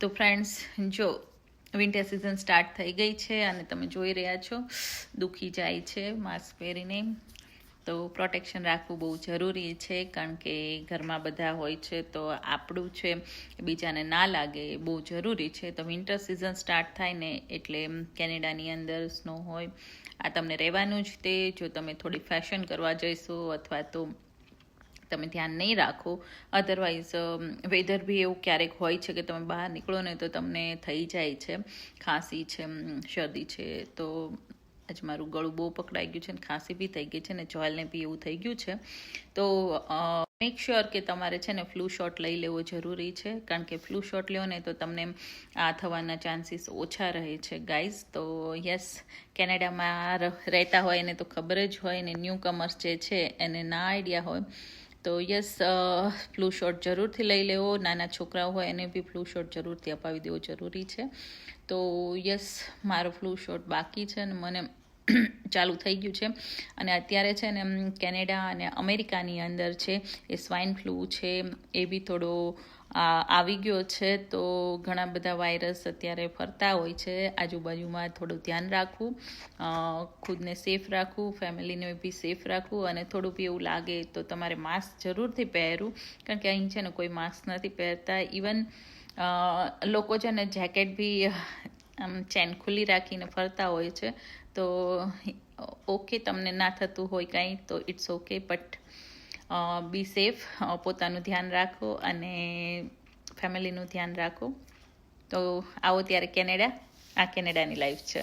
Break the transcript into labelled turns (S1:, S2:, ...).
S1: તો ફ્રેન્ડ્સ, જો winter season start થઈ ગઈ છે અને તમે જોઈ રહ્યા છો દુખી જાય છે માસ્ક પહેરીને. તો પ્રોટેક્શન રાખવું બહુ જરૂરી છે, કારણ કે ઘરમાં બધા હોય છે તો આપણું છે બીજાને ના લાગે એ બહુ જરૂરી છે. તો વિન્ટર સિઝન સ્ટાર્ટ થાય ને એટલે કેનેડાની અંદર સ્નો હોય, આ તમને રહેવાનું જ. તે જો તમે થોડી ફેશન કરવા જઈશો અથવા તો તમે ધ્યાન નહીં રાખો, અધરવાઇઝ વેધર બી એવું ક્યારેક હોય છે કે તમે બહાર નીકળો ને તો તમને થઈ જાય છે ખાંસી છે, શરદી છે. તો આજ મારું ગળું બહુ પકડાઈ ગયું છે ને ખાંસી બી થઈ ગઈ છે ને જોયલને બી એવું થઈ ગયું છે. તો મેક શ્યોર કે તમારે છે ને ફ્લૂ શોટ લઈ લેવો જરૂરી છે, કારણ કે ફ્લૂ શોટ લ્યો ને તો તમને આ થવાના ચાન્સીસ ઓછા રહે છે ગાઈઝ. તો યસ, કેનેડામાં રહેતા હોય એને તો ખબર જ હોય ને, ન્યૂ કમર્સ જે છે એને ના આઈડિયા હોય. તો યસ, ફ્લૂ શોટ જરૂરથી લઈ લેવો. નાના છોકરાઓ હોય એને બી ફ્લૂ શોટ જરૂરથી અપાવી દેવો જરૂરી છે. તો યસ, મારો ફ્લૂ શોટ બાકી છે અને મને ચાલુ થઈ ગયું છે. અને અત્યારે છે ને કેનેડા અને અમેરિકાની અંદર છે એ સ્વાઇન ફ્લૂ છે એ બી થોડો આવી ગયો છે. તો ઘણા બધા વાયરસ અત્યારે ફરતા હોય છે. આજુબાજુમાં થોડું ધ્યાન રાખવું, ખુદને સેફ રાખવું, ફેમિલીને બી સેફ રાખવું. અને થોડું બી એવું લાગે તો તમારે માસ્ક જરૂરથી પહેરવું, કારણ કે અહીં છે ને કોઈ માસ્ક નથી પહેરતા. ઇવન લોકો છે ને જેકેટ બી આમ ચેન ખુલ્લી રાખીને ફરતા હોય છે. તો ઓકે, તમને ના થતું હોય કાંઈ તો it's okay, but be safe. પોતાનું ધ્યાન રાખો અને ફેમિલીનું ધ્યાન રાખો. તો આવો ત્યારે કેનેડા, આ કેનેડાની લાઈફ છે.